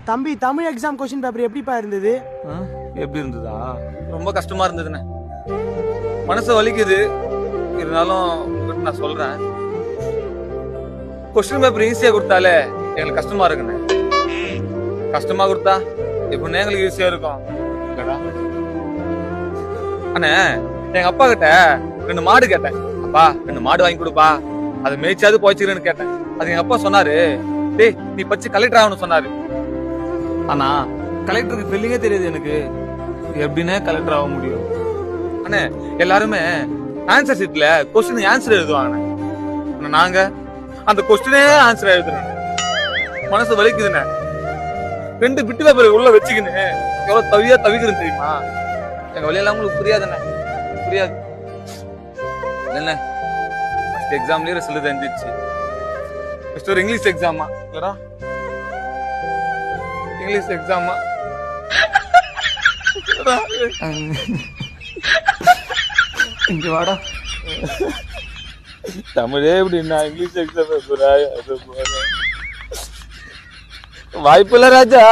தம்பி Tamil exam question paper எப்படிப்பா இருந்தது? எப்படி இருந்ததா? ரொம்ப கஷ்டமா இருந்ததுண்ணே. மனசு வலிக்குது, இருந்தாலும் உங்ககிட்ட நான் சொல்றேன். கொஸ்டின் பேப்பர் ஈஸியா கொடுத்தாலே எங்களுக்கு கஷ்டமா இருக்குண்ணே. கஷ்டமா கொடுத்தா எப்படின்னா எங்களுக்கு ஈஸியா இருக்கும். அண்ணே, எங்க அப்பா கிட்ட 2 மாடு கேட்டேன். அப்பா 2 மாடு வாங்கி கொடுப்பா, அதை மேய்ச்சாது போய்ச்சிருன்னு கேட்டேன். அது எங்க அப்பா சொன்னாரு, டேய் நீ பச்சு கலெக்டர் ஆகணும்னு சொன்னாரு. ஆனா கலெக்டருக்கு ஸ்பெல்லிங்கே தெரியாது எனக்கு. எப்படின்னே கலெக்டர் ஆக முடியும்? அண்ணே, எல்லாருமே ஆன்சர் ஷீட்ல கொஸ்டின் ஆன்சர் எழுதுவாங்க. நாங்க அந்த கொஸ்டினே ஆன்சர் எழுதுறோம். மனசு வலிக்குதுண்ணே. 2 பிட்டு பேப்பர் உள்ள வச்சுக்கின்னு எவ்வளவு தவிக்கிறேன் தெரியுமா? எங்க வழியெல்லாம் உங்களுக்கு புரியாதுண்ணே, புரியாது. என்ன ஃபர்ஸ்ட் எக்ஸாம்லயே ரிசல்ட் தெரிஞ்சிச்சு. ஃபர்ஸ்ட் ஒரு இங்கிலீஷ் எக்ஸாமா இல்லடா, இங்கிலீஷ் எக்ஸாமா இங்க வாடா. தமிழே எப்படின்னா இங்கிலீஷ் எக்ஸாம் வாய்ப்பு இல்ல ராஜா.